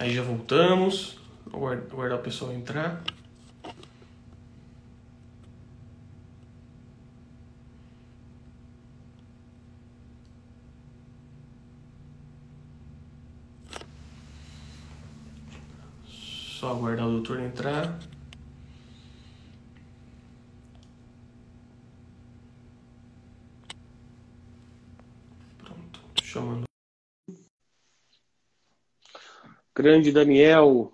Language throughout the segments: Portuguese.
Aí já voltamos. Aguardar o pessoal entrar. Só aguardar o doutor entrar. Pronto, chamando. Grande Daniel,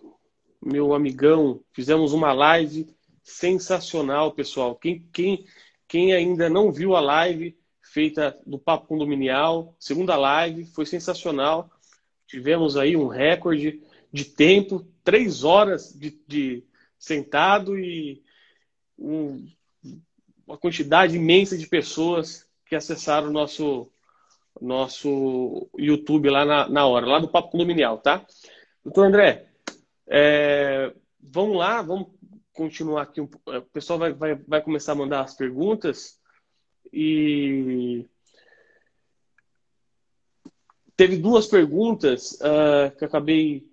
meu amigão, fizemos uma live sensacional, pessoal. Quem ainda não viu a live feita do Papo Condominial, segunda live, foi sensacional. Tivemos aí um recorde de tempo, 3 horas de sentado e uma quantidade imensa de pessoas que acessaram o nosso YouTube lá na hora, lá do Papo Condominial, tá? Doutor André, vamos lá, vamos continuar aqui. O pessoal vai começar a mandar as perguntas e teve 2 perguntas que acabei...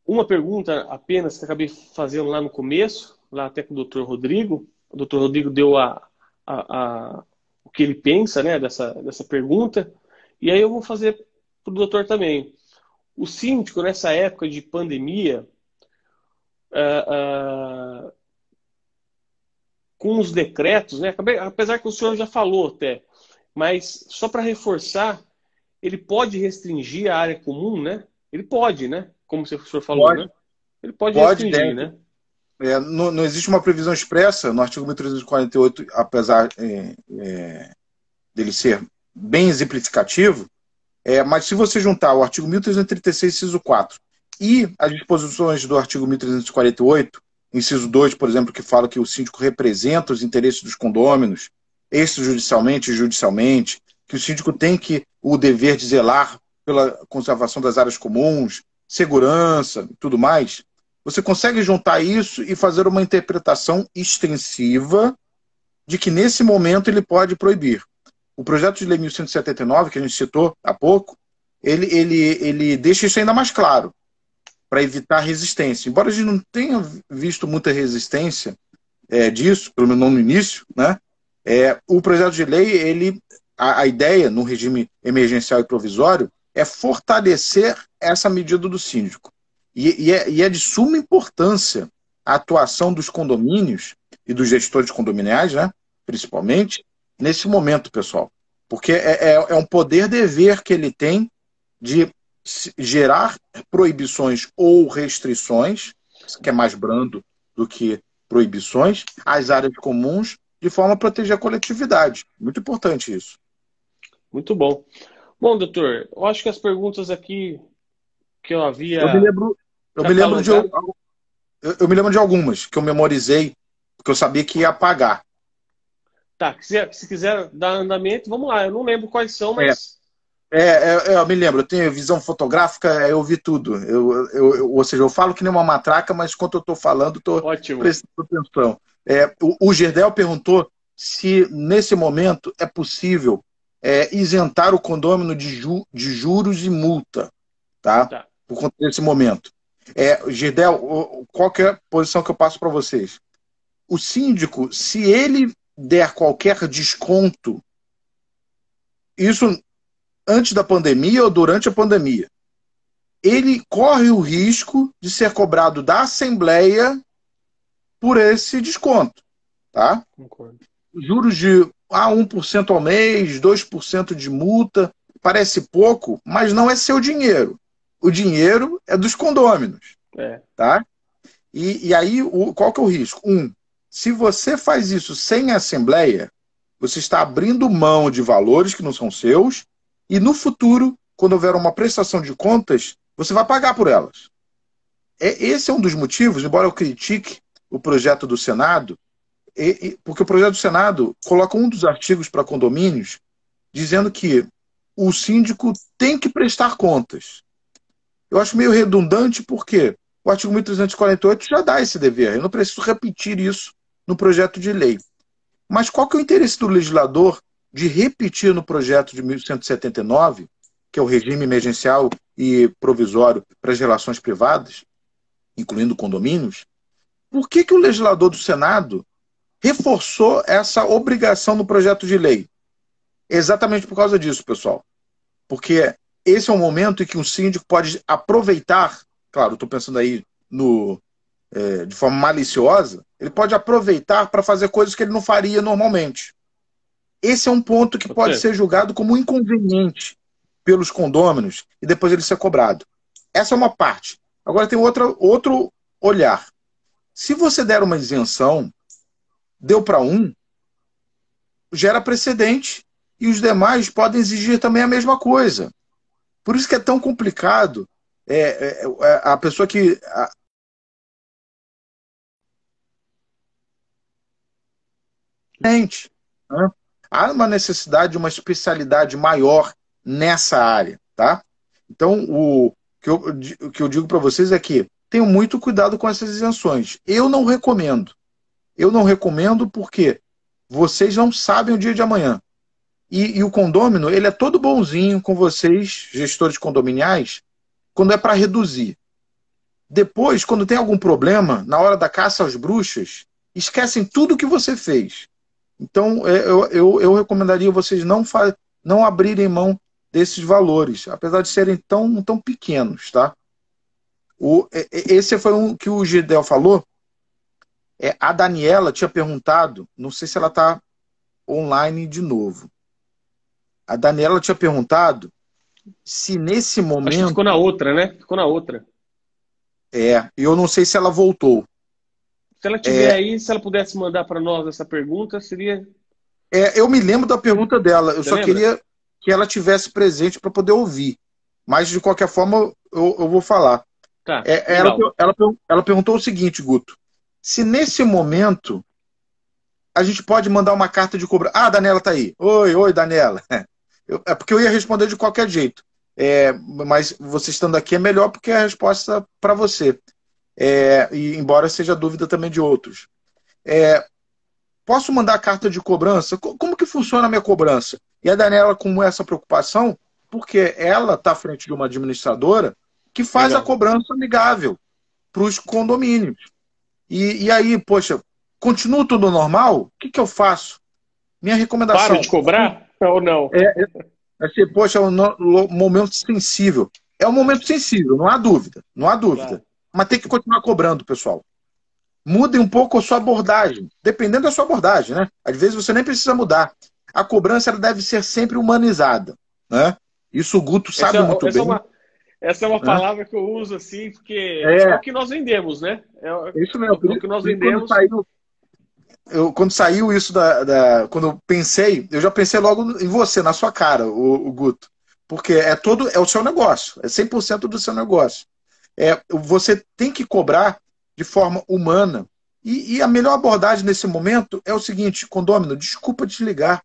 Uma pergunta apenas que acabei fazendo lá no começo, lá até com o Dr. Rodrigo. O Dr. Rodrigo deu o que ele pensa, né, dessa pergunta. E aí eu vou fazer para o doutor também. O síndico, nessa época de pandemia, com os decretos, né, apesar que o senhor já falou até, mas só para reforçar, ele pode restringir a área comum, né? Ele pode, né? Como o senhor falou, Pode, né? Ele pode pode, restringir, deve. né? Não existe uma previsão expressa no artigo 1348, apesar dele ser bem exemplificativo, mas se você juntar o artigo 1336, inciso 4, e as disposições do artigo 1348, inciso 2, por exemplo, que fala que o síndico representa os interesses dos condôminos, extrajudicialmente e judicialmente, que o síndico tem o dever de zelar pela conservação das áreas comuns, segurança e tudo mais, você consegue juntar isso e fazer uma interpretação extensiva de que nesse momento ele pode proibir. O projeto de lei 1179, que a gente citou há pouco, ele deixa isso ainda mais claro, para evitar resistência. Embora a gente não tenha visto muita resistência disso, pelo menos não no início, né? O projeto de lei, a ideia no regime emergencial e provisório é fortalecer essa medida do síndico. E é de suma importância a atuação dos condomínios e dos gestores condominiais, né, principalmente, nesse momento, pessoal. Porque é um poder-dever que ele tem de gerar proibições ou restrições, que é mais brando do que proibições, às áreas comuns, de forma a proteger a coletividade. Muito importante isso. Muito bom. Bom, doutor, eu acho que as perguntas aqui que eu havia eu me lembro catalogado... eu me lembro de algumas que eu memorizei, porque eu sabia que ia apagar. Tá, se quiser dar andamento, vamos lá. Eu não lembro quais são, mas... Eu me lembro, eu tenho visão fotográfica, eu vi tudo. Ou seja, eu falo que nem uma matraca, mas enquanto eu estou falando, estou prestando atenção. O Gerdel perguntou se, nesse momento, é possível isentar o condômino de juros e multa, tá? Por conta desse momento. Gerdel, qual que é a posição que eu passo para vocês? O síndico, se ele der qualquer desconto, isso antes da pandemia ou durante a pandemia, ele corre o risco de ser cobrado da Assembleia por esse desconto. Tá? Concordo. Juros de 1% ao mês, 2% de multa, parece pouco, mas não é seu dinheiro. O dinheiro é dos condôminos. Tá? E aí, qual que é o risco? Se você faz isso sem Assembleia, você está abrindo mão de valores que não são seus, e no futuro, quando houver uma prestação de contas, você vai pagar por elas. Esse é um dos motivos, embora eu critique o projeto do Senado, porque o projeto do Senado coloca um dos artigos para condomínios dizendo que o síndico tem que prestar contas. Eu acho meio redundante porque o artigo 1348 já dá esse dever. Eu não preciso repetir isso no projeto de lei. Mas qual que é o interesse do legislador de repetir no projeto de 1179 que é o regime emergencial e provisório para as relações privadas, incluindo condomínios, por que o legislador do Senado reforçou essa obrigação no projeto de lei? Exatamente por causa disso, pessoal. Porque esse é um momento em que o síndico pode aproveitar, claro, estou pensando aí de forma maliciosa, ele pode aproveitar para fazer coisas que ele não faria normalmente. Esse é um ponto que pode ser julgado como inconveniente pelos condôminos e depois ele ser cobrado. Essa é uma parte. Agora tem outro olhar. Se você der uma isenção, deu para um, gera precedente e os demais podem exigir também a mesma coisa. Por isso que é tão complicado a pessoa que... Gente, né? Há uma necessidade de uma especialidade maior nessa área, tá? Então, o que eu digo para vocês é que tenham muito cuidado com essas isenções. Eu não recomendo. Eu não recomendo porque vocês não sabem o dia de amanhã. E o condômino, ele é todo bonzinho com vocês, gestores condominiais, quando é para reduzir. Depois, quando tem algum problema, na hora da caça às bruxas, esquecem tudo que você fez. Então, eu recomendaria vocês não abrirem mão desses valores, apesar de serem tão pequenos, tá? Esse foi um que o Gidel falou. A Daniela tinha perguntado, não sei se ela está online de novo. A Daniela tinha perguntado se nesse momento... Acho que ficou na outra, né? Ficou na outra. Eu não sei se ela voltou. Se ela tiver aí, se ela pudesse mandar para nós essa pergunta, seria... eu me lembro da pergunta dela. Eu Você só lembra? queria que ela tivesse presente para poder ouvir. Mas, de qualquer forma, eu vou falar. Tá, ela perguntou o seguinte, Guto. Se nesse momento a gente pode mandar uma carta de cobrança... Ah, a Daniela está aí. Oi, Daniela. É porque eu ia responder de qualquer jeito. Mas você estando aqui é melhor porque é a resposta para você. E embora seja dúvida também de outros. Posso mandar carta de cobrança? Como que funciona a minha cobrança? E a Daniela com essa preocupação, porque ela está à frente de uma administradora que faz a cobrança amigável para os condomínios. E aí, poxa, continua tudo normal? O que eu faço? Minha recomendação... Paro de cobrar ou não? Assim, poxa, é um momento sensível. É um momento sensível, não há dúvida. Não há dúvida. Claro. Mas tem que continuar cobrando, pessoal. Mudem um pouco a sua abordagem. Dependendo da sua abordagem, né? Às vezes você nem precisa mudar. A cobrança ela deve ser sempre humanizada. Né? Isso o Guto sabe muito bem. Essa é uma palavra que eu uso assim, porque é o que nós vendemos, né? Isso mesmo. O que nós vendemos. Quando saiu isso quando eu pensei, eu já pensei logo em você, na sua cara, o Guto. Porque é o seu negócio, é 100% do seu negócio. Você tem que cobrar de forma humana. E a melhor abordagem nesse momento é o seguinte, condômino, desculpa te ligar,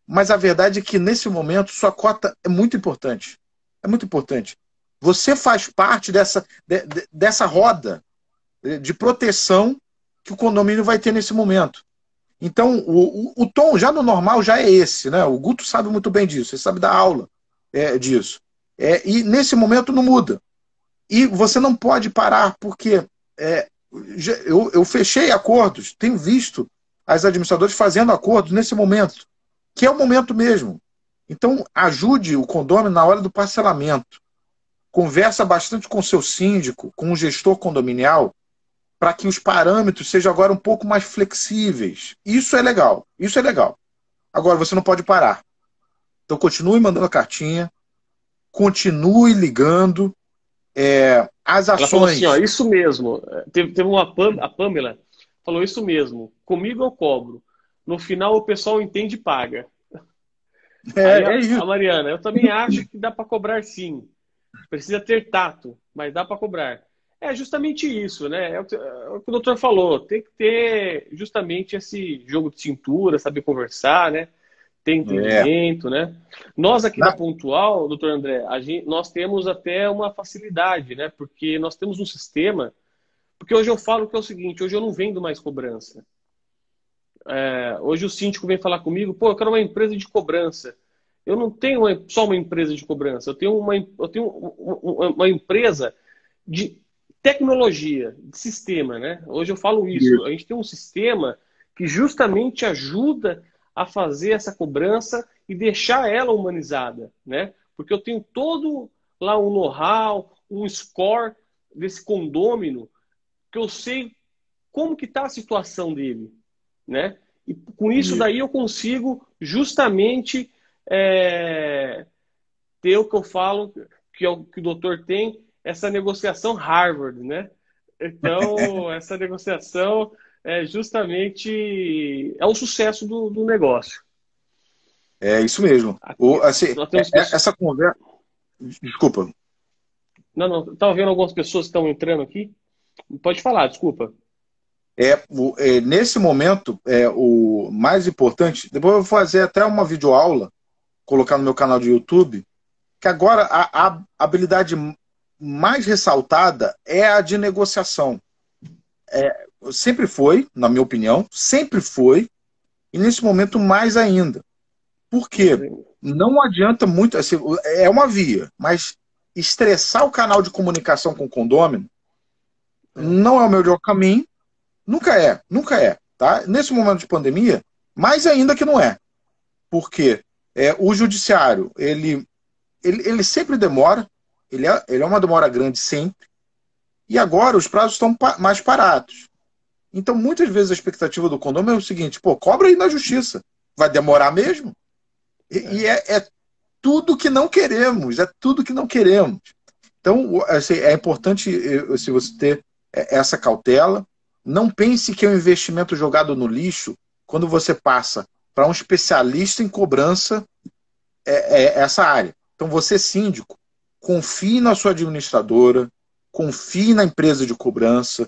mas a verdade é que nesse momento sua cota é muito importante. É muito importante. Você faz parte dessa roda de proteção que o condomínio vai ter nesse momento. Então, o tom já no normal já é esse, né? O Guto sabe muito bem disso, ele sabe dar aula disso. E nesse momento não muda. E você não pode parar, porque eu fechei acordos, tenho visto as administradoras fazendo acordos nesse momento, que é o momento mesmo. Então, ajude o condomínio na hora do parcelamento. Conversa bastante com o seu síndico, com o gestor condominial, para que os parâmetros sejam agora um pouco mais flexíveis. Isso é legal. Isso é legal. Agora, você não pode parar. Então, continue mandando a cartinha, continue ligando. As ações... Ela falou assim, ó, isso mesmo. Teve a Pamela falou isso mesmo. Comigo eu cobro. No final, o pessoal entende e paga. A Mariana, eu também acho que dá para cobrar sim. Precisa ter tato, mas dá para cobrar. É justamente isso, né? É o que o doutor falou. Tem que ter justamente esse jogo de cintura, saber conversar, né? Ter entendimento, né? Nós aqui na Pontual, doutor André, nós temos até uma facilidade, né? Porque nós temos um sistema... Porque hoje eu falo que é o seguinte, hoje eu não vendo mais cobrança. Hoje o síndico vem falar comigo, pô, eu quero uma empresa de cobrança. Eu não tenho só uma empresa de cobrança, eu tenho uma empresa de tecnologia, de sistema, né? Hoje eu falo isso. A gente tem um sistema que justamente ajuda a fazer essa cobrança e deixar ela humanizada, né? Porque eu tenho todo lá um know-how, um score desse condômino que eu sei como que está a situação dele, né? E com isso daí eu consigo justamente ter o que eu falo, que é o que o doutor tem, essa negociação Harvard, né? Então, essa negociação é justamente o sucesso do negócio. É isso mesmo. Aqui, Assim, nós temos pessoas... essa conversa. Desculpa. Não, estava vendo algumas pessoas que estão entrando aqui. Pode falar, desculpa. Nesse momento, o mais importante. Depois eu vou fazer até uma videoaula, colocar no meu canal de YouTube, que agora a habilidade mais ressaltada é a de negociação. Sempre foi, na minha opinião, sempre foi, e nesse momento mais ainda. Por quê? Não adianta muito, assim, é uma via, mas estressar o canal de comunicação com o condômino não é o melhor caminho, nunca é. Tá? Nesse momento de pandemia, mais ainda que não é. Porque o judiciário, ele sempre demora, ele é uma demora grande sempre, e agora os prazos estão mais parados. Então, muitas vezes a expectativa do condômino é o seguinte, pô, cobra aí na justiça, vai demorar mesmo? E é tudo que não queremos, é tudo que não queremos. Então, assim, é importante se você ter essa cautela. Não pense que é um investimento jogado no lixo quando você passa para um especialista em cobrança essa área. Então, você, síndico, confie na sua administradora, confie na empresa de cobrança,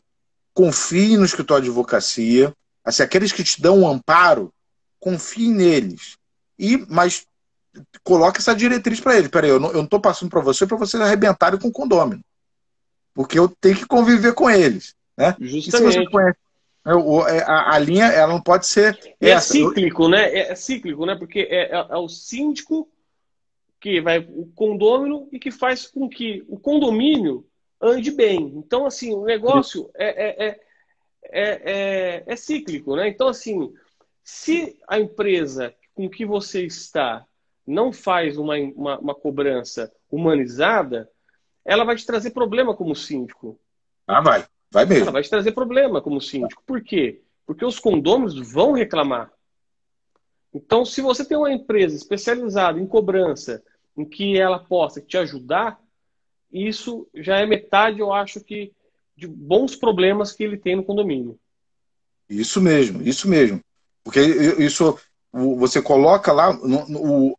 confie no escritório de advocacia. Assim, aqueles que te dão um amparo, confie neles. Mas coloque essa diretriz para ele. Peraí, eu não estou passando para vocês arrebentarem com o condômino. Porque eu tenho que conviver com eles. Né? E se você conhece, a linha ela não pode ser essa. É cíclico, né? É cíclico, né? Porque é o síndico que vai o condômino e que faz com que o condomínio ande bem. Então, assim, o negócio é cíclico, né? Então, assim, se a empresa com que você está não faz uma cobrança humanizada, ela vai te trazer problema como síndico. Vai mesmo. Ela vai te trazer problema como síndico. Por quê? Porque os condôminos vão reclamar. Então, se você tem uma empresa especializada em cobrança, em que ela possa te ajudar, isso já é metade, eu acho que, de bons problemas que ele tem no condomínio. Isso mesmo, isso mesmo. Porque isso você coloca lá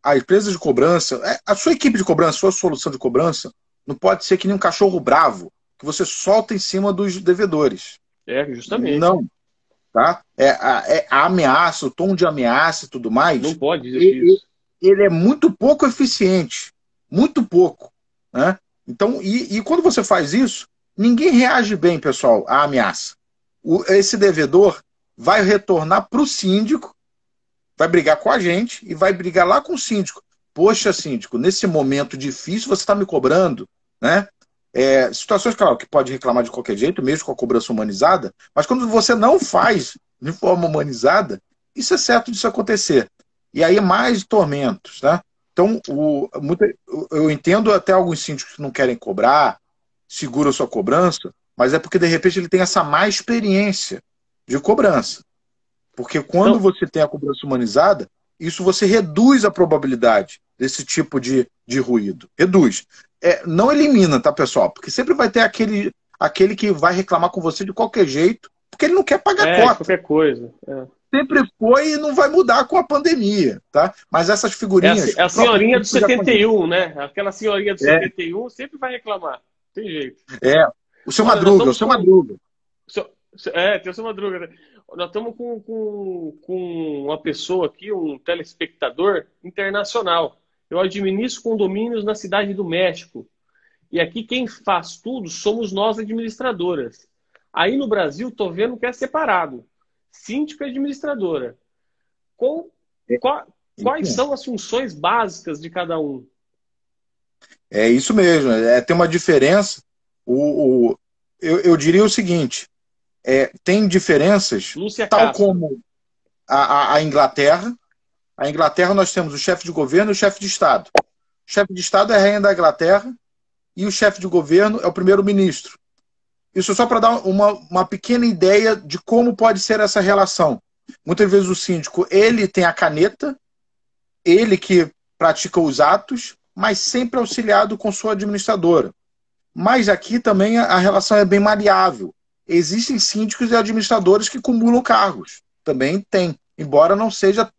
a empresa de cobrança, a sua equipe de cobrança, a sua solução de cobrança, não pode ser que nem um cachorro bravo que você solta em cima dos devedores. Justamente. Não. Tá? A ameaça, o tom de ameaça e tudo mais. Não pode existir isso. Ele é muito pouco eficiente. Muito pouco. Né? Então, e quando você faz isso, ninguém reage bem, pessoal, à ameaça. Esse devedor vai retornar para o síndico, vai brigar com a gente e vai brigar lá com o síndico. Poxa, síndico, nesse momento difícil você está me cobrando, né? Situações, claro, que pode reclamar de qualquer jeito, mesmo com a cobrança humanizada, mas quando você não faz de forma humanizada, isso é certo disso acontecer. E aí mais tormentos, né? Então, eu entendo até alguns síndicos que não querem cobrar, seguram sua cobrança, mas é porque, de repente, ele tem essa má experiência de cobrança. Porque quando você tem a cobrança humanizada, isso você reduz a probabilidade desse tipo de ruído. Reduz. Não elimina, tá, pessoal? Porque sempre vai ter aquele que vai reclamar com você de qualquer jeito, porque ele não quer pagar cota. Qualquer coisa. Sempre foi e não vai mudar com a pandemia, tá? Mas essas figurinhas... A senhorinha do 71, né? Aquela senhorinha do 71 sempre vai reclamar. Tem jeito. O seu Madruga, o seu Madruga. Tem o seu Madruga, né? Nós estamos com uma pessoa aqui, um telespectador internacional. Eu administro condomínios na Cidade do México. E aqui quem faz tudo somos nós administradoras. Aí no Brasil, estou vendo que é separado. Síndico e administradora. quais são as funções básicas de cada um? É isso mesmo. Tem uma diferença. Eu diria o seguinte: tem diferenças, Lúcia tal Castro. como a Inglaterra. A Inglaterra, nós temos o chefe de governo e o chefe de Estado. O chefe de Estado é a rainha da Inglaterra e o chefe de governo é o primeiro-ministro. Isso só para dar uma pequena ideia de como pode ser essa relação. Muitas vezes o síndico, ele tem a caneta, ele que pratica os atos, mas sempre auxiliado com sua administradora. Mas aqui também a relação é bem maleável. Existem síndicos e administradores que cumulam cargos. Também tem, embora não seja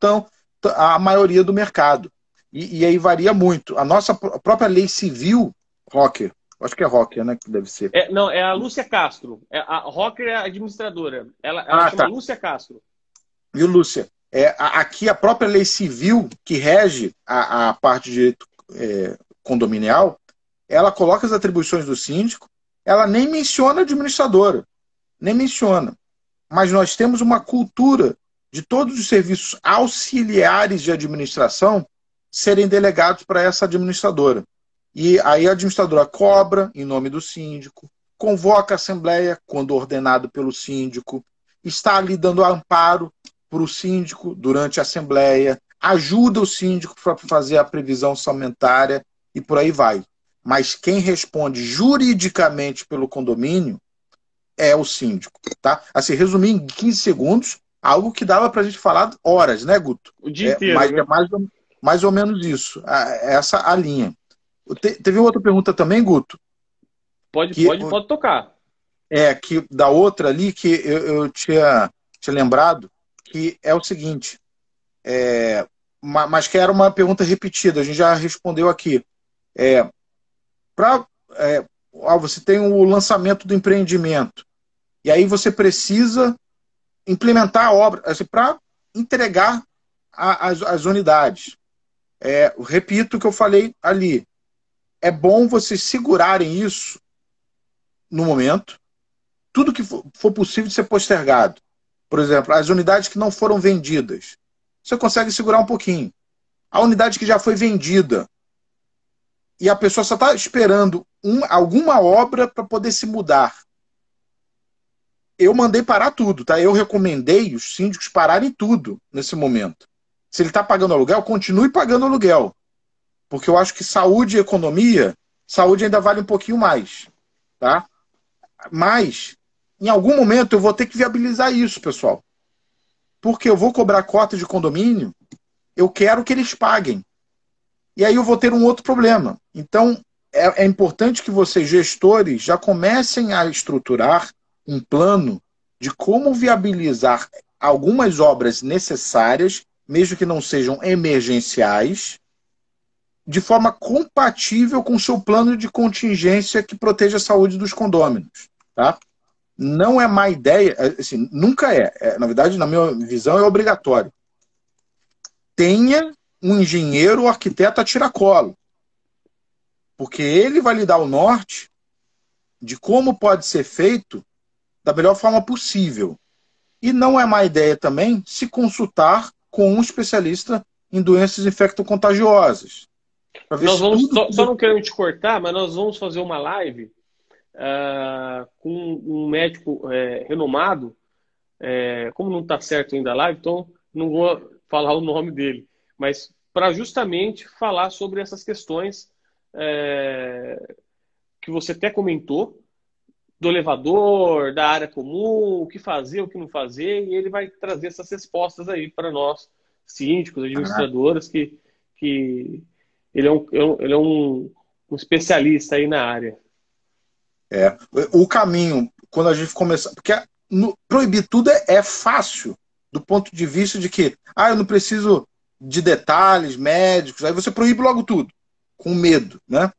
a maioria do mercado. E aí varia muito. A nossa própria lei civil, Rocker, acho que é Rocker, né? Que deve ser. Não, é a Lúcia Castro. A Rocker é a administradora. Ela chama Lúcia Castro. Viu, Lúcia? Aqui a própria lei civil que rege a parte de direito condominial, ela coloca as atribuições do síndico, ela nem menciona a administradora, nem menciona. Mas nós temos uma cultura de todos os serviços auxiliares de administração serem delegados para essa administradora. E aí a administradora cobra em nome do síndico, convoca a assembleia quando ordenado pelo síndico, está ali dando amparo para o síndico durante a assembleia, ajuda o síndico para fazer a previsão orçamentária e por aí vai. Mas quem responde juridicamente pelo condomínio é o síndico. Tá? Assim, resumir em 15 segundos, algo que dava para a gente falar horas, né, Guto? O dia inteiro. Mas né? é mais ou menos isso. Essa a linha. Teve outra pergunta também, Guto? Pode tocar. Que da outra ali que eu tinha lembrado, que é o seguinte, mas que era uma pergunta repetida, a gente já respondeu aqui. Você tem o lançamento do empreendimento, e aí você precisa implementar a obra assim, para entregar as unidades. Repito o que eu falei ali. É bom vocês segurarem isso no momento, tudo que for possível de ser postergado. Por exemplo, as unidades que não foram vendidas, você consegue segurar um pouquinho. A unidade que já foi vendida e a pessoa só está esperando alguma obra para poder se mudar. Eu mandei parar tudo, tá? Eu recomendei os síndicos pararem tudo nesse momento. Se ele está pagando aluguel, continue pagando aluguel. Porque eu acho que saúde e economia, saúde ainda vale um pouquinho mais. Tá? Mas, em algum momento, eu vou ter que viabilizar isso, pessoal. Porque eu vou cobrar cota de condomínio, eu quero que eles paguem. E aí eu vou ter um outro problema. Então, é importante que vocês, gestores, já comecem a estruturar um plano de como viabilizar algumas obras necessárias, mesmo que não sejam emergenciais, de forma compatível com o seu plano de contingência que proteja a saúde dos condôminos. Tá? Não é má ideia, assim, nunca na verdade, na minha visão, é obrigatório. Tenha um engenheiro ou arquiteto a tiracolo, porque ele vai lhe dar o norte de como pode ser feito da melhor forma possível. E não é má ideia também se consultar com um especialista em doenças infectocontagiosas. Nós vamos, só não querendo te cortar, mas nós vamos fazer uma live com um médico renomado. Como não está certo ainda a live, então não vou falar o nome dele. Mas para justamente falar sobre essas questões que você até comentou, do elevador, da área comum, o que fazer, o que não fazer, e ele vai trazer essas respostas aí para nós, síndicos, administradores, que ele é um especialista aí na área. O caminho, quando a gente começar... Porque proibir tudo é fácil, do ponto de vista de que eu não preciso de detalhes médicos, aí você proíbe logo tudo, com medo, né?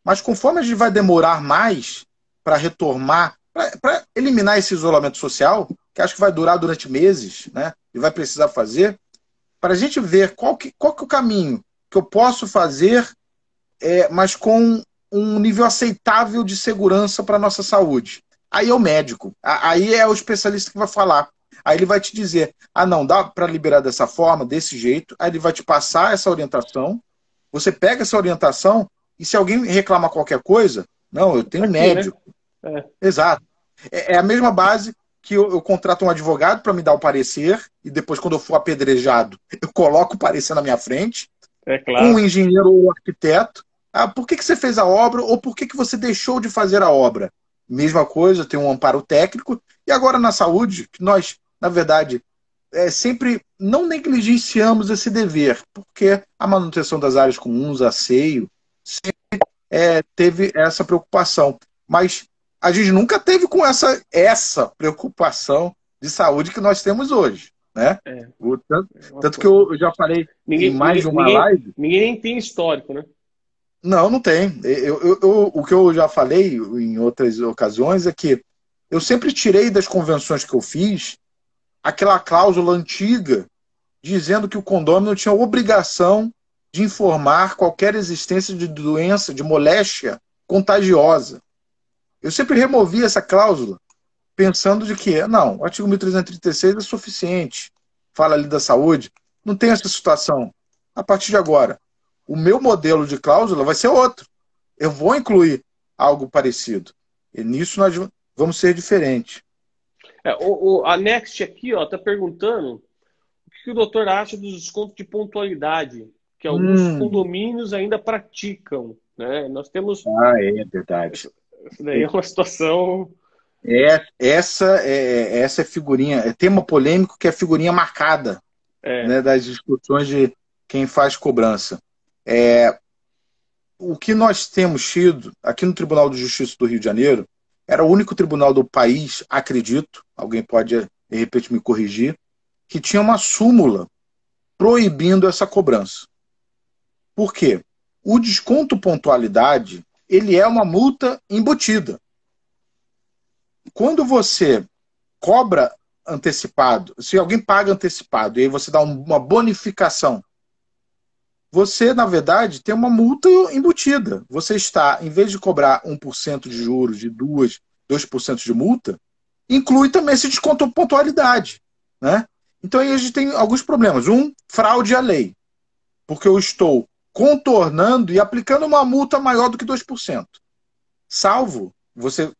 Mas conforme a gente vai demorar mais para retomar, para eliminar esse isolamento social, que acho que vai durar durante meses, né? E vai precisar fazer, para a gente ver qual que é o caminho que eu posso fazer, mas com um nível aceitável de segurança para a nossa saúde. Aí é o médico, aí é o especialista que vai falar. Aí ele vai te dizer, ah, não, dá para liberar dessa forma, desse jeito. Aí ele vai te passar essa orientação. Você pega essa orientação e se alguém reclamar qualquer coisa, não, eu tenho Aqui, né? médico. Exato. É a mesma base que eu contrato um advogado para me dar o parecer e depois, quando eu for apedrejado, eu coloco o parecer na minha frente, É com o claro. engenheiro ou o arquiteto. Ah, por que você fez a obra ou por que você deixou de fazer a obra? Mesma coisa, tem um amparo técnico. E agora na saúde, que nós, na verdade, sempre não negligenciamos esse dever, porque a manutenção das áreas comuns, asseio, teve essa preocupação. Mas a gente nunca teve com essa preocupação de saúde que nós temos hoje. Né? É, Tanto que eu já falei em mais de uma live. Ninguém nem tem histórico, né? Não, não tem. O que eu já falei em outras ocasiões é que eu sempre tirei das convenções que eu fiz aquela cláusula antiga dizendo que o condômino tinha obrigação de informar qualquer existência de doença, de moléstia contagiosa. Eu sempre removi essa cláusula pensando de que, não, o artigo 1336 é suficiente. Fala ali da saúde. Não tem essa situação. A partir de agora, o meu modelo de cláusula vai ser outro. Eu vou incluir algo parecido. E nisso nós vamos ser diferentes. A Next aqui está perguntando o que o doutor acha dos descontos de pontualidade que alguns condomínios ainda praticam. Né? Nós temos... É verdade. Isso daí é uma situação... Essa é figurinha, é tema polêmico que é figurinha marcada né, das discussões de quem faz cobrança. O que nós temos tido aqui no Tribunal de Justiça do Rio de Janeiro era o único tribunal do país, acredito, alguém pode de repente me corrigir, que tinha uma súmula proibindo essa cobrança. Por quê? O desconto pontualidade, ele é uma multa embutida. Quando você cobra antecipado, se alguém paga antecipado e aí você dá uma bonificação, você, na verdade, tem uma multa embutida. Você está, em vez de cobrar 1% de juros, de 2% de multa, inclui também esse desconto de pontualidade. Né? Então aí a gente tem alguns problemas. Fraude à lei. Porque eu estou contornando e aplicando uma multa maior do que 2%. Salvo, você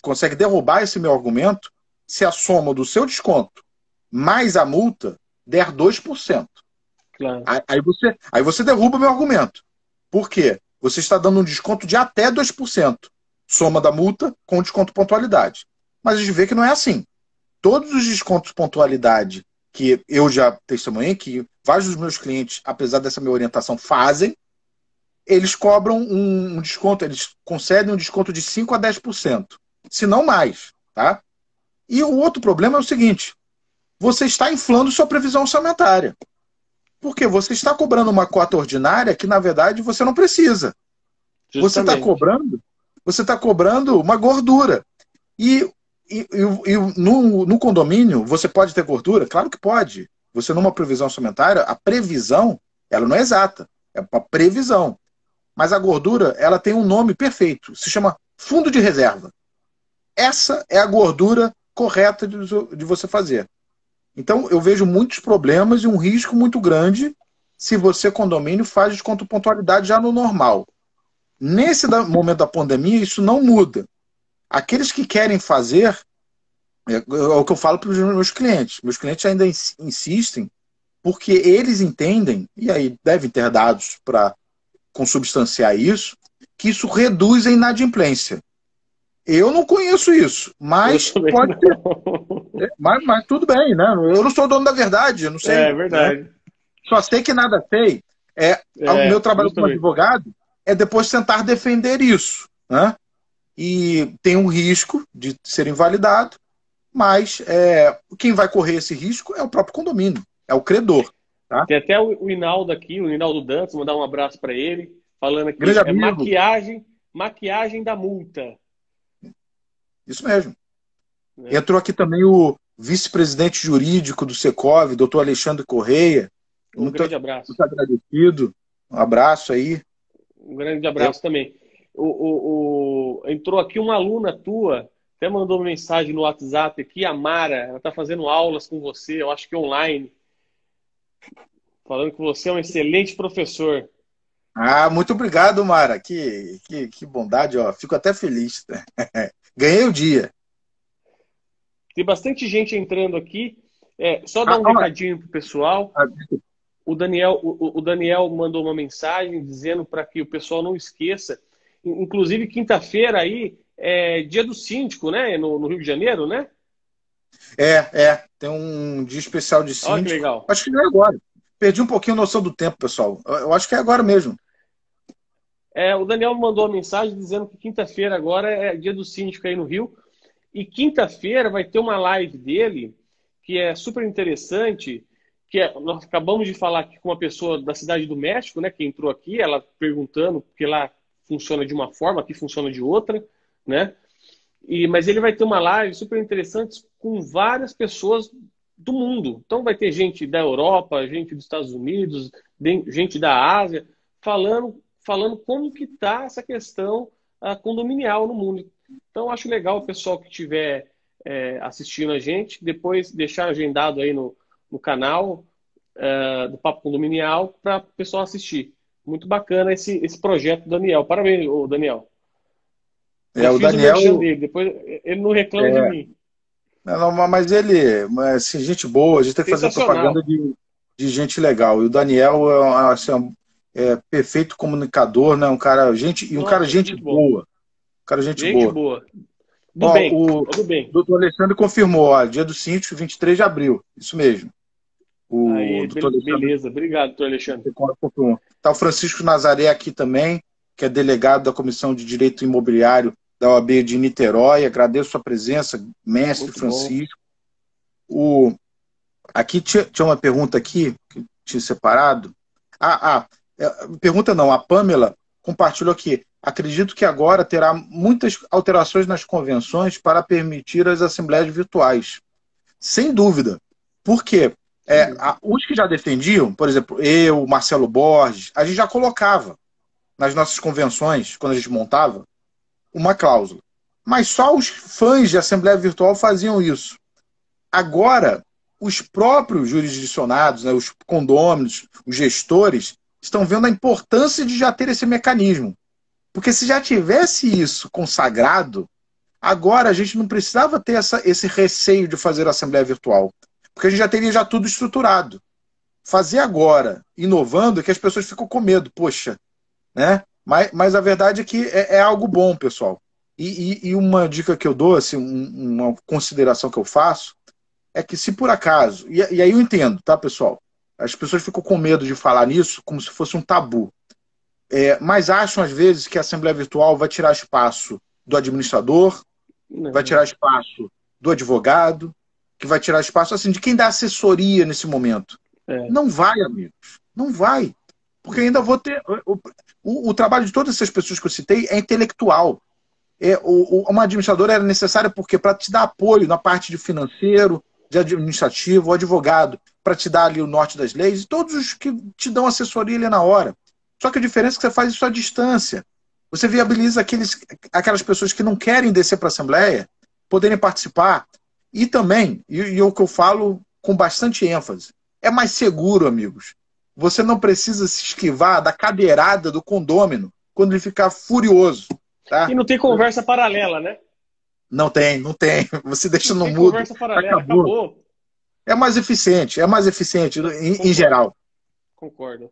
consegue derrubar esse meu argumento se a soma do seu desconto mais a multa der 2%. Claro. Aí você derruba o meu argumento. Por quê? Você está dando um desconto de até 2%. Soma da multa com desconto pontualidade. Mas a gente vê que não é assim. Todos os descontos pontualidade que eu já testemunhei, que vários dos meus clientes, apesar dessa minha orientação, fazem, eles cobram um desconto, eles concedem um desconto de 5% a 10%. Se não mais. Tá? E o outro problema é o seguinte, você está inflando sua previsão orçamentária. Porque você está cobrando uma cota ordinária que, na verdade, você não precisa. Justamente. Você está cobrando uma gordura. E no condomínio, você pode ter gordura? Claro que pode. Você, numa previsão orçamentária, a previsão, ela não é exata. É uma previsão. Mas a gordura, ela tem um nome perfeito. Se chama fundo de reserva. Essa é a gordura correta de você fazer. Então, eu vejo muitos problemas e um risco muito grande se você, condomínio, faz desconto pontualidade já no normal. Nesse momento da pandemia, isso não muda. Aqueles que querem fazer, é o que eu falo para os meus clientes. Meus clientes ainda insistem, porque eles entendem, e aí devem ter dados para consubstanciar isso, que isso reduz a inadimplência. Eu não conheço isso, mas pode ter. Mas tudo bem, né? Eu não sou dono da verdade, eu não sei. É verdade. Né? Só sei que nada sei. O meu trabalho como advogado é depois tentar defender isso. Né? E tem um risco de ser invalidado, mas quem vai correr esse risco é o próprio condomínio, é o credor. Tá? Tem até o Hinaldo aqui, o Hinaldo Dantas, mandar um abraço para ele, falando aqui, maquiagem da multa. Isso mesmo. Entrou aqui também o vice-presidente jurídico do Secov, doutor Alexandre Correia. Um grande abraço. Muito agradecido. Um abraço aí. Um grande abraço também. Entrou aqui uma aluna tua até mandou uma mensagem no WhatsApp aqui, a Mara, ela está fazendo aulas com você, eu acho que online, falando que você é um excelente professor. Ah, muito obrigado, Mara. Que bondade, ó. Fico até feliz. Ganhei o dia. Tem bastante gente entrando aqui. Só dar um recadinho pro pessoal. O Daniel mandou uma mensagem dizendo para que o pessoal não esqueça. Inclusive, quinta-feira aí é dia do síndico, né? No Rio de Janeiro, né? Tem um dia especial de Olha que síndico. legal. Acho que não é agora. Perdi um pouquinho a noção do tempo, pessoal. Eu acho que é agora mesmo. O Daniel mandou uma mensagem dizendo que quinta-feira agora é dia do síndico aí no Rio. E quinta-feira vai ter uma live dele que é super interessante, nós acabamos de falar aqui com uma pessoa da Cidade do México, né, que entrou aqui, ela perguntando porque lá funciona de uma forma, aqui funciona de outra, né? Mas ele vai ter uma live super interessante com várias pessoas do mundo. Então vai ter gente da Europa, gente dos Estados Unidos, gente da Ásia, falando como que está essa questão condominial no mundo. Então acho legal o pessoal que estiver assistindo a gente, depois deixar agendado aí no canal do Papo Condominial para o pessoal assistir. Muito bacana esse projeto do Daniel. Parabéns, Daniel. Eu O fiz Daniel, o merchan dele, depois ele não reclama de mim. Não, mas ele, assim, gente boa, a gente tem que fazer propaganda de gente legal. E o Daniel é perfeito comunicador, né? Um cara gente boa. Um cara gente boa. Do bem. O doutor Alexandre confirmou, ó, dia do síndico, 23 de abril. Isso mesmo. Beleza, obrigado, doutor Alexandre. Está o Francisco Nazaré aqui também, que é delegado da Comissão de Direito Imobiliário da OAB de Niterói. Agradeço a sua presença, mestre muito Francisco. Aqui tinha uma pergunta aqui, que tinha separado. Pergunta não, a Pamela compartilhou aqui. Acredito que agora terá muitas alterações nas convenções para permitir as assembleias virtuais. Sem dúvida. Por quê? Os que já defendiam, por exemplo, eu, Marcelo Borges, a gente já colocava nas nossas convenções, quando a gente montava, uma cláusula. Mas só os fãs de Assembleia Virtual faziam isso. Agora, os próprios jurisdicionados, né, os condôminos, os gestores, estão vendo a importância de já ter esse mecanismo. Porque se já tivesse isso consagrado, agora a gente não precisava ter esse receio de fazer a Assembleia Virtual. Porque a gente já teria tudo estruturado. Fazer agora, inovando, é que as pessoas ficam com medo. Poxa, né? Mas a verdade é que é algo bom, pessoal. E uma dica que eu dou, assim, uma consideração que eu faço, é que se por acaso, e aí eu entendo, tá, pessoal? As pessoas ficam com medo de falar nisso como se fosse um tabu. Mas acham, às vezes, que a Assembleia Virtual vai tirar espaço do administrador, vai tirar espaço do advogado, que vai tirar espaço assim, de quem dá assessoria nesse momento. Não vai, amigos. Não vai. Porque ainda vou ter... O trabalho de todas essas pessoas que eu citei é intelectual. Uma administradora era necessária porque para te dar apoio na parte de financeiro, de administrativo, o advogado, para te dar ali o norte das leis, e todos os que te dão assessoria ali na hora. Só que a diferença é que você faz isso à distância. Você viabiliza aquelas pessoas que não querem descer para a Assembleia poderem participar. E também, e o que eu falo com bastante ênfase, é mais seguro, amigos. Você não precisa se esquivar da cadeirada do condômino quando ele ficar furioso. Tá? E não tem conversa paralela, né? Não tem. Você deixa no mudo. Conversa paralela, acabou. É mais eficiente em geral. Concordo.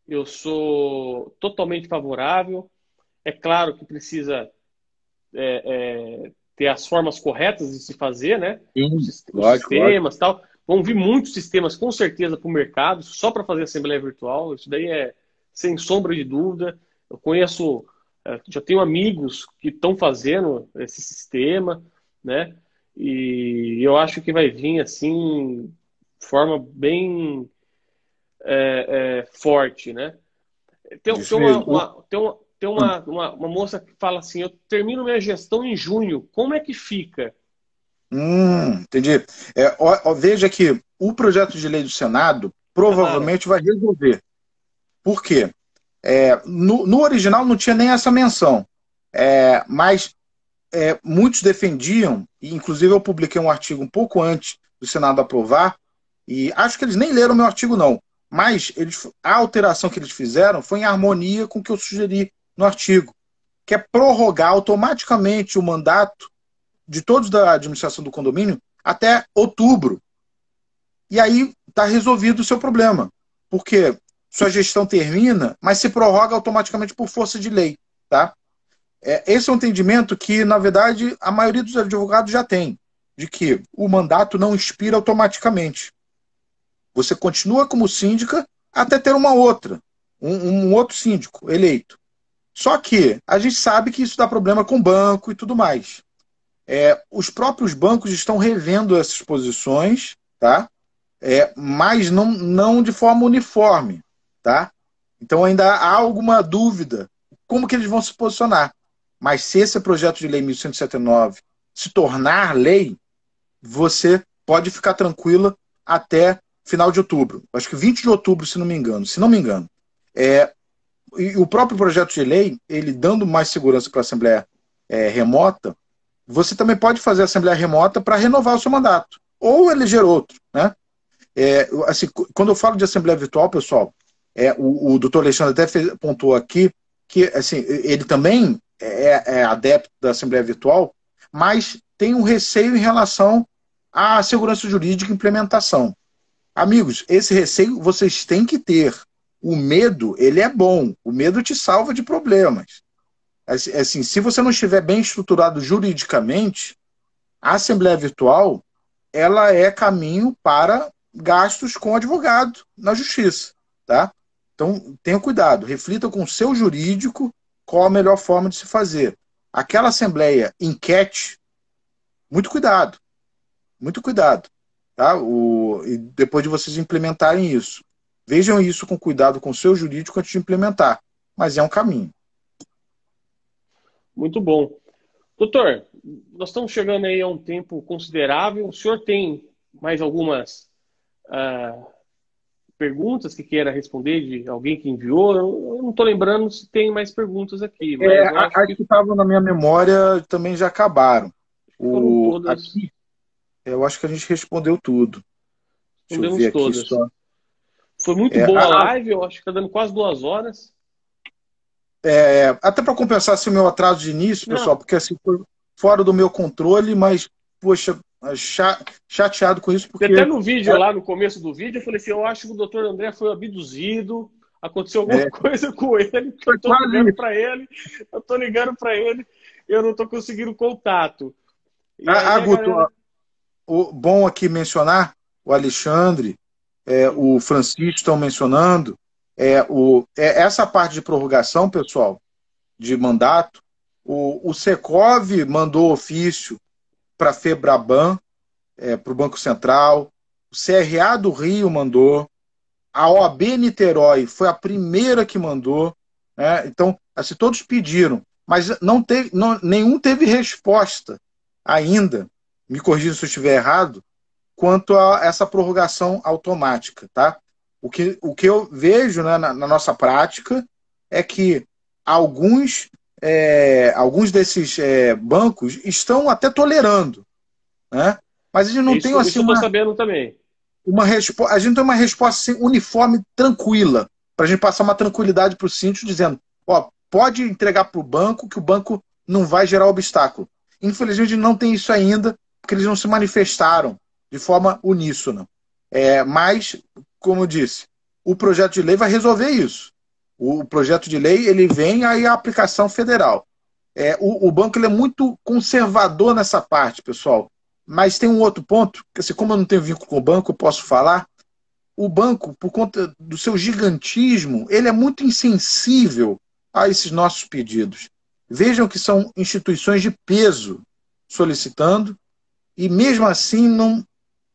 Eu sou totalmente favorável. É claro que precisa ter as formas corretas de se fazer, né? Os sistemas e tal. Vão vir muitos sistemas, com certeza, para o mercado, só para fazer Assembleia Virtual. Isso daí é sem sombra de dúvida. Eu conheço, já tenho amigos que estão fazendo esse sistema, né? E eu acho que vai vir, assim, de forma bem forte, né? Tem uma moça que fala assim, eu termino minha gestão em junho, como é que fica? Entendi. Veja que o projeto de lei do Senado provavelmente vai resolver. Por quê? No original não tinha nem essa menção. Mas muitos defendiam, e inclusive eu publiquei um artigo um pouco antes do Senado aprovar, e acho que eles nem leram o meu artigo não, mas a alteração que eles fizeram foi em harmonia com o que eu sugeri no artigo, que é prorrogar automaticamente o mandato de todos da administração do condomínio até outubro. E aí está resolvido o seu problema. Porque sua gestão termina, mas se prorroga automaticamente por força de lei. Tá? Esse é um entendimento que, na verdade, a maioria dos advogados já tem, de que o mandato não expira automaticamente. Você continua como síndica até ter uma outra, um outro síndico eleito. Só que a gente sabe que isso dá problema com o banco e tudo mais. Os próprios bancos estão revendo essas posições, tá? Mas não de forma uniforme. Tá? Então ainda há alguma dúvida como que eles vão se posicionar. Mas se esse projeto de lei 1179 se tornar lei, você pode ficar tranquila até final de outubro. Acho que 20 de outubro, se não me engano. E o próprio projeto de lei, ele dando mais segurança para a Assembleia remota, você também pode fazer a Assembleia remota para renovar o seu mandato. Ou eleger outro. Né? Assim, quando eu falo de Assembleia virtual, pessoal, o doutor Alexandre até pontuou aqui que assim, ele também é adepto da Assembleia Virtual, mas tem um receio em relação à segurança jurídica e implementação. Amigos, esse receio vocês têm que ter. O medo, ele é bom. O medo te salva de problemas. Assim, se você não estiver bem estruturado juridicamente, a Assembleia Virtual ela é caminho para gastos com advogado na justiça. Tá? Então, tenha cuidado. Reflita com o seu jurídico qual a melhor forma de se fazer. Aquela Assembleia enquete, muito cuidado. Muito cuidado. Tá? E depois de vocês implementarem isso. Vejam isso com cuidado com o seu jurídico antes de implementar. Mas é um caminho. Muito bom. Doutor, nós estamos chegando aí a um tempo considerável. O senhor tem mais algumas perguntas que queira responder de alguém que enviou? Eu não estou lembrando se tem mais perguntas aqui. Mas eu acho que estavam na minha memória também já acabaram. Foram todas. Aqui, eu acho que a gente respondeu tudo. Respondemos todas. Aqui só. Foi muito boa a live, eu acho que está dando quase 2 horas. Até para compensar esse meu atraso de início, pessoal, porque assim, foi fora do meu controle, mas, poxa, chateado com isso. Porque até no vídeo, lá no começo do vídeo, eu falei assim, eu acho que o doutor André foi abduzido, aconteceu alguma coisa com ele, eu estou ligando para ele, eu não estou conseguindo contato. Guto, o bom aqui mencionar, o Alexandre, o Francisco estão mencionando, essa parte de prorrogação, pessoal, de mandato, o Secov mandou ofício para a FEBRABAN, para o Banco Central, o CRA do Rio mandou, a OAB Niterói foi a primeira que mandou, né? Então, assim, todos pediram, mas nenhum teve resposta ainda, me corrija se eu estiver errado, quanto a essa prorrogação automática. Tá? O que eu vejo, né, na nossa prática é que alguns desses bancos estão até tolerando, né? Mas a gente não tem assim, isso eu estou sabendo também. A gente tem uma resposta assim, uniforme, tranquila, para a gente passar uma tranquilidade para o síndico, dizendo, pode entregar para o banco, que o banco não vai gerar obstáculo. Infelizmente não tem isso ainda, porque eles não se manifestaram de forma uníssona. Mas, como eu disse, o projeto de lei vai resolver isso. O projeto de lei ele vem aí a aplicação federal. O banco ele é muito conservador nessa parte, pessoal. Mas tem um outro ponto, que assim, como eu não tenho vínculo com o banco, eu posso falar. O banco, por conta do seu gigantismo, ele é muito insensível a esses nossos pedidos. Vejam que são instituições de peso solicitando e mesmo assim não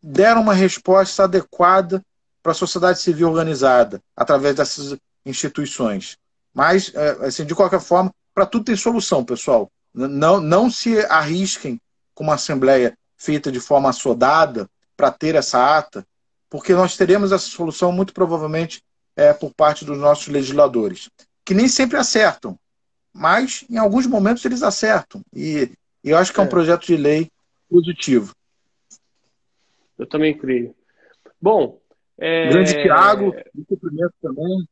deram uma resposta adequada para a sociedade civil organizada através dessas instituições. Mas, assim, de qualquer forma, para tudo tem solução, pessoal. Não se arrisquem com uma assembleia feita de forma assodada para ter essa ata, porque nós teremos essa solução muito provavelmente por parte dos nossos legisladores, que nem sempre acertam, mas em alguns momentos eles acertam. E E eu acho que é um projeto de lei positivo. Eu também creio. Bom, Grande Thiago, me cumprimento também.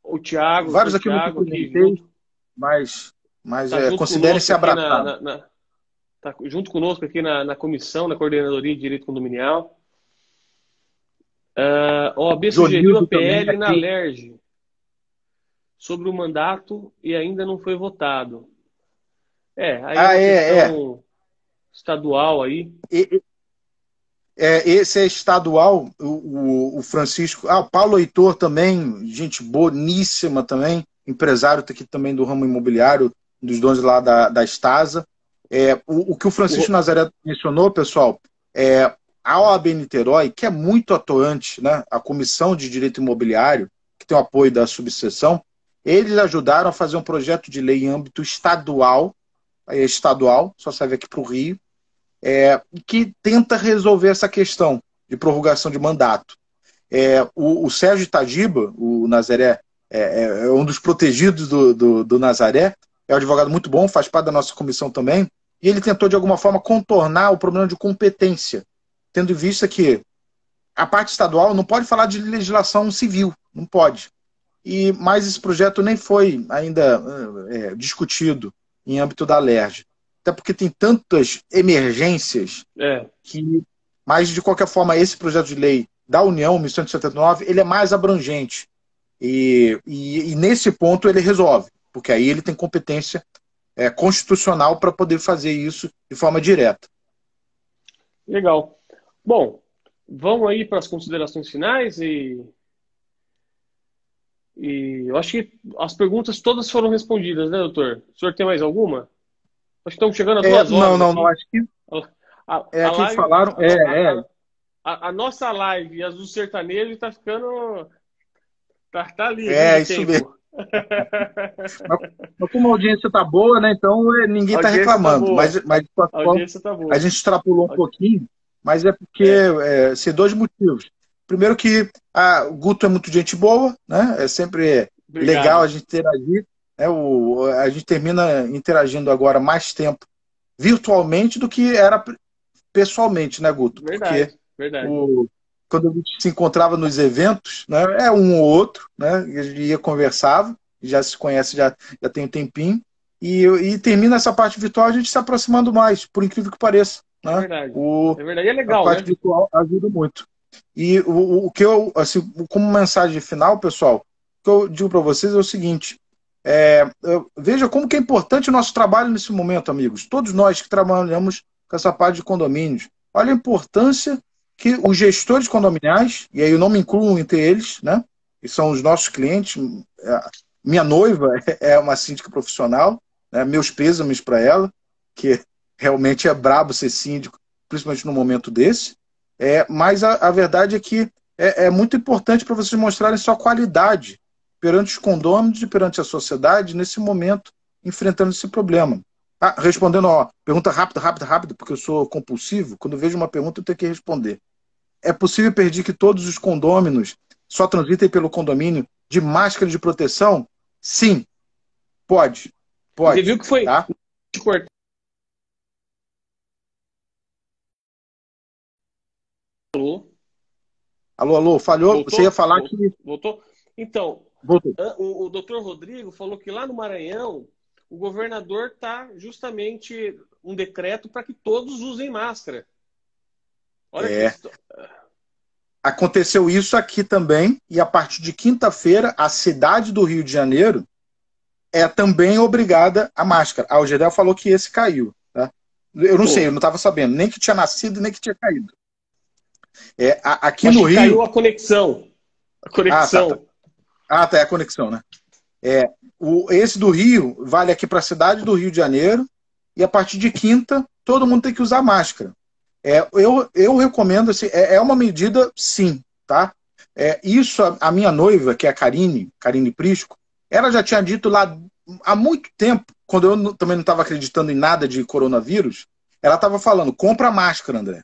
o Thiago, Vários doutor aqui não Thiago, aqui cumprimentei, junto, mas tá junto considerem-se conosco aqui abraçados. tá junto conosco aqui na comissão, na Coordenadoria de Direito Condominial. A OAB sugeriu a Jonildo também PL na aqui. LERJ sobre o mandato e ainda não foi votado. Aí é uma questão estadual aí. Esse é estadual, o Francisco. O Paulo Heitor também, gente boníssima também, empresário aqui também do ramo imobiliário, dos donos lá da Estasa. O que o Francisco Nazaré mencionou, pessoal, a OAB Niterói, que é muito atuante, né, a Comissão de Direito Imobiliário, que tem o apoio da subseção, eles ajudaram a fazer um projeto de lei em âmbito estadual, só serve aqui para o Rio, que tenta resolver essa questão de prorrogação de mandato. O Sérgio Itadiba, o Nazaré, é um dos protegidos do Nazaré, é um advogado muito bom, faz parte da nossa comissão também, e ele tentou, de alguma forma, contornar o problema de competência, tendo em vista que a parte estadual não pode falar de legislação civil, não pode. Mas esse projeto nem foi ainda discutido em âmbito da LERJ. Até porque tem tantas emergências que... Mas, de qualquer forma, esse projeto de lei da União, 1179, ele é mais abrangente. E nesse ponto ele resolve, porque aí ele tem competência constitucional para poder fazer isso de forma direta. Legal. Bom, vamos aí para as considerações finais e eu acho que as perguntas todas foram respondidas, né, doutor? O senhor tem mais alguma? Acho que estamos chegando a 2 horas. Não, acho que a que live, falaram. A nossa live e as do sertanejo está ficando. Tá ali. Isso tempo. Mesmo. Mas como a audiência está boa, né? Então ninguém está reclamando. Mas a audiência tá boa. A gente extrapolou um pouquinho, mas é porque são dois motivos. Primeiro que o Guto é muito gente boa, né? É sempre legal a gente interagir. A gente termina interagindo agora mais tempo virtualmente do que era pessoalmente, né, Guto? Verdade. Quando a gente se encontrava nos eventos, né, um ou outro, né, a gente ia conversava, já se conhece, já tem um tempinho, e termina essa parte virtual a gente se aproximando mais, por incrível que pareça. Né? É verdade, é legal, a parte virtual ajuda muito. E o que eu, assim, como mensagem final, pessoal, o que eu digo para vocês é o seguinte: veja como que é importante o nosso trabalho nesse momento, amigos. Todos nós que trabalhamos com essa parte de condomínios, olha a importância que os gestores condominiais, e aí eu não me incluo entre eles, né, que são os nossos clientes. Minha noiva é uma síndica profissional, né, meus pêsames para ela, que realmente é brabo ser síndico, principalmente no momento desse. Mas a verdade é que é muito importante para vocês mostrarem sua qualidade perante os condôminos e perante a sociedade nesse momento, enfrentando esse problema. Respondendo, pergunta rápida, porque eu sou compulsivo, quando eu vejo uma pergunta eu tenho que responder. É possível pedir que todos os condôminos só transitem pelo condomínio de máscara de proteção? Sim, pode. Você viu que foi... Tá? Alô, falhou? Voltou? Você ia falar que... Voltou? Então, voltou. O doutor Rodrigo falou que lá no Maranhão o governador está justamente um decreto para que todos usem máscara. Olha que... Aconteceu isso aqui também, e a partir de quinta-feira, a cidade do Rio de Janeiro é também obrigada a máscara. O Gedel falou que esse caiu. Tá? Eu não sei, eu não estava sabendo, nem que tinha nascido, nem que tinha caído. Aqui no Rio... caiu a conexão. Tá, é a conexão, né? Esse do Rio vale aqui para a cidade do Rio de Janeiro, e a partir de quinta, todo mundo tem que usar máscara. Eu recomendo, assim, é uma medida, sim, tá? Isso, a minha noiva, que é a Karine Prisco, ela já tinha dito lá há muito tempo, quando eu também não estava acreditando em nada de coronavírus, ela estava falando, compra máscara, André.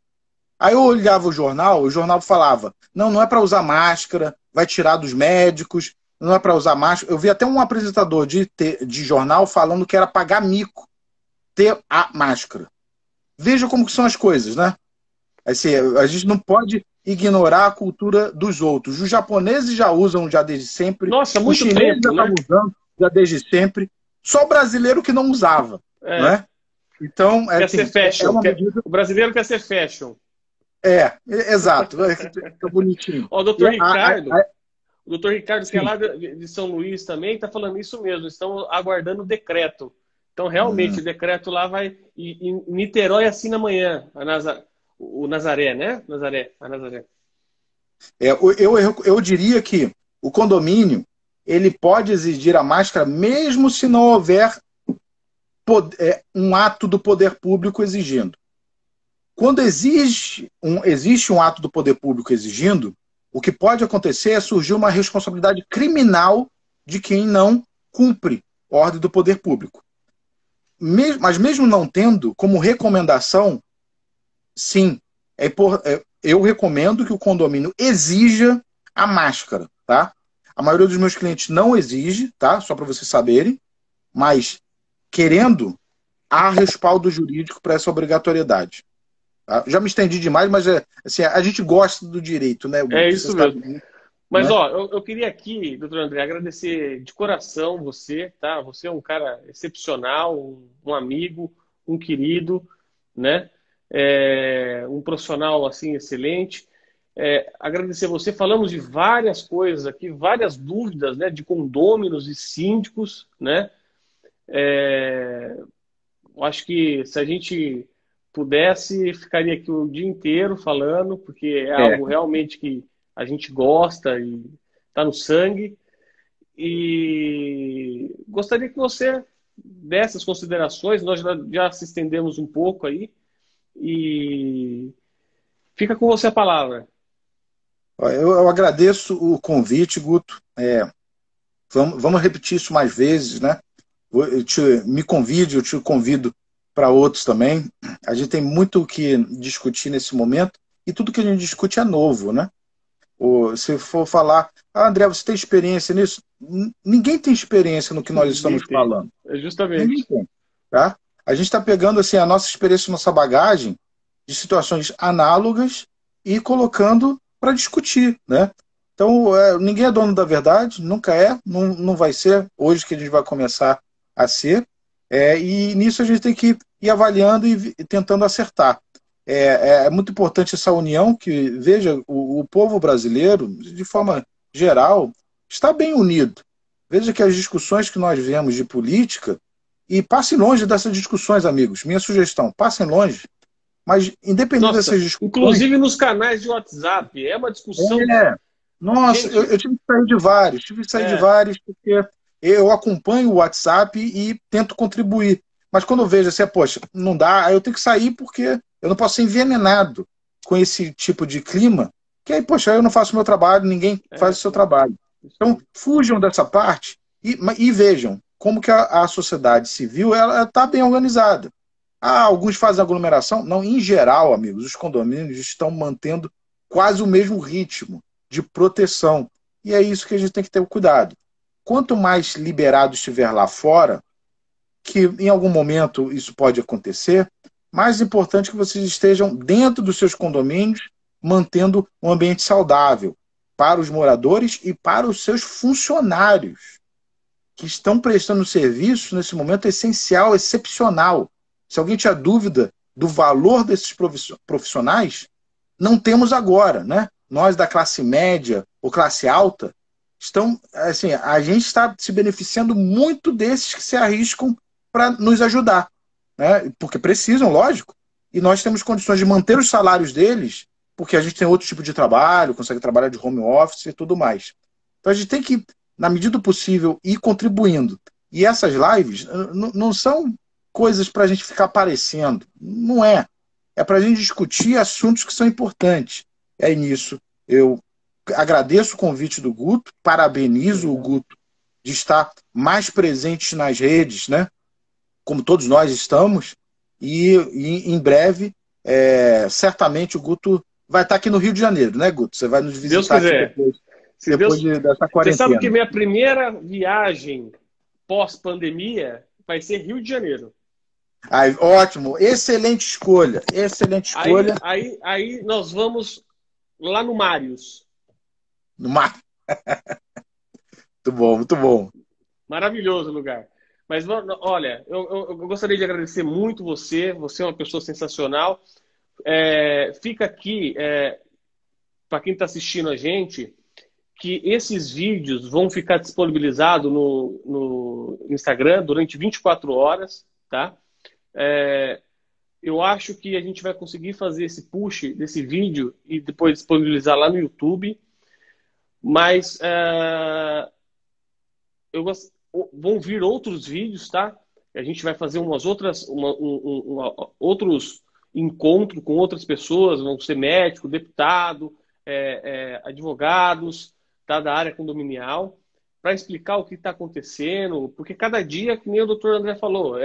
Aí eu olhava o jornal falava, não é para usar máscara, vai tirar dos médicos, não é para usar máscara. Eu vi até um apresentador de jornal falando que era pagar mico ter a máscara. veja como que são as coisas, né? Assim, a gente não pode ignorar a cultura dos outros. Os japoneses já usam já desde sempre, Nossa, os muito chineses já tempo, né? estavam usando já desde sempre, só o brasileiro que não usava, não É, é? Então, quer ser assim, é fashion. uma medida... O brasileiro quer ser fashion. Exato, fica bonitinho. Ó, o E doutor Ricardo, o doutor Ricardo, que é sim. lá de São Luís também, está falando isso mesmo. Estão aguardando o decreto. Então, realmente, Hum. o decreto lá vai. E Niterói assina amanhã, o Nazaré, né? A Nazaré. Eu diria que o condomínio ele pode exigir a máscara mesmo se não houver um ato do poder público exigindo. Quando existe um ato do poder público exigindo, o que pode acontecer é surgir uma responsabilidade criminal de quem não cumpre ordem do poder público. Mas mesmo não tendo, como recomendação, sim, eu recomendo que o condomínio exija a máscara, tá? A maioria dos meus clientes não exige, tá? Só para vocês saberem, mas querendo, há respaldo jurídico para essa obrigatoriedade. Tá? Já me estendi demais, mas assim, a gente gosta do direito, né, É Guto? Você isso sabe mesmo. disso, Mas, né? ó, eu queria aqui, doutor André, agradecer de coração você, tá? Você é um cara excepcional, um amigo, um querido, né? Um profissional, assim, excelente. Agradecer você. Falamos de várias coisas aqui, várias dúvidas, né? De condôminos e síndicos, né? Eu acho que se a gente pudesse, ficaria aqui o dia inteiro falando, porque é É. algo realmente que a gente gosta e está no sangue. E gostaria que você desse as considerações, nós já se estendemos um pouco aí, e fica com você a palavra. Eu agradeço o convite, Guto. Vamos repetir isso mais vezes, né? Me convide, eu te convido para outros também. A gente tem muito o que discutir nesse momento e tudo que a gente discute é novo, né? Se for falar, André, você tem experiência nisso? Ninguém tem experiência no que nós estamos Ninguém tem. falando. Ninguém Justamente. tem, tá? A gente está pegando assim a nossa experiência, nossa bagagem de situações análogas e colocando para discutir, né? Então, ninguém é dono da verdade, nunca é, não vai ser hoje que a gente vai começar a ser, e nisso a gente tem que ir avaliando e tentando acertar. É muito importante essa união que, veja, o povo brasileiro, de forma geral, está bem unido. Veja que as discussões que nós vemos de política, e passem longe dessas discussões, amigos, minha sugestão, passem longe, mas independente Nossa, dessas discussões, inclusive nos canais de WhatsApp, é uma discussão. é, nossa, Gente, eu tive que sair de vários, porque eu acompanho o WhatsApp e tento contribuir. Mas quando eu vejo assim, poxa, não dá, aí eu tenho que sair porque eu não posso ser envenenado com esse tipo de clima, que aí, poxa, eu não faço o meu trabalho, ninguém faz o seu sim, trabalho. isso Então, aí. fujam dessa parte e vejam como que a sociedade civil ela está bem organizada. Alguns fazem aglomeração? Não, em geral, amigos, os condomínios estão mantendo quase o mesmo ritmo de proteção. E é isso que a gente tem que ter cuidado. Quanto mais liberado estiver lá fora, que em algum momento isso pode acontecer, mais importante que vocês estejam dentro dos seus condomínios, mantendo um ambiente saudável para os moradores e para os seus funcionários, que estão prestando serviço nesse momento essencial, excepcional. Se alguém tinha dúvida do valor desses profissionais, não temos agora, né? Nós da classe média ou classe alta, assim, a gente está se beneficiando muito desses que se arriscam para nos ajudar, né? Porque precisam, lógico, e nós temos condições de manter os salários deles, porque a gente tem outro tipo de trabalho, consegue trabalhar de home office e tudo mais. Então a gente tem que, na medida do possível, ir contribuindo. E essas lives não são coisas para a gente ficar aparecendo, não é. É para a gente discutir assuntos que são importantes. É nisso. Eu agradeço o convite do Guto, parabenizo o Guto de estar mais presente nas redes, né? Como todos nós estamos, e em breve, certamente o Guto vai estar aqui no Rio de Janeiro, né, Guto? Você vai nos Se Deus visitar aqui quiser. depois, Se Deus... dessa Você sabe que quarentena. minha primeira viagem pós-pandemia vai ser Rio de Janeiro. Aí, ótimo, excelente escolha, excelente escolha. Aí nós vamos lá no Marius. No mar. Muito bom, muito bom. Maravilhoso lugar. Mas, olha, eu gostaria de agradecer muito você. Você é uma pessoa sensacional. Fica aqui, para quem está assistindo a gente, que esses vídeos vão ficar disponibilizados no Instagram durante 24 horas, tá? Eu acho que a gente vai conseguir fazer esse push desse vídeo e depois disponibilizar lá no YouTube. Mas vão vir outros vídeos, tá? A gente vai fazer umas outras, outros encontros com outras pessoas, vão ser médico, deputado, advogados, tá, da área condominial, para explicar o que está acontecendo, porque cada dia, que nem o doutor André falou,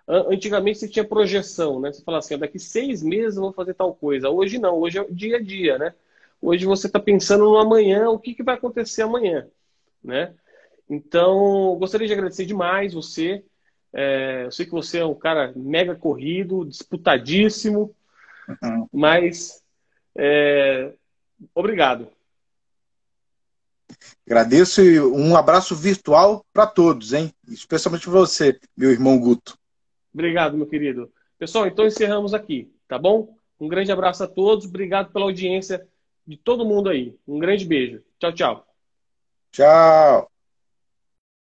antigamente você tinha projeção, né? Você fala assim, daqui 6 meses eu vou fazer tal coisa. Hoje não, hoje é o dia a dia, né? Hoje você está pensando no amanhã, o que vai acontecer amanhã, né? Então, gostaria de agradecer demais você. Eu sei que você é um cara mega corrido, disputadíssimo, mas obrigado. Agradeço e um abraço virtual para todos, hein? Especialmente para você, meu irmão Guto. Obrigado, meu querido. Pessoal, então encerramos aqui, tá bom? Um grande abraço a todos, obrigado pela audiência de todo mundo aí. Um grande beijo. Tchau, tchau. Tchau.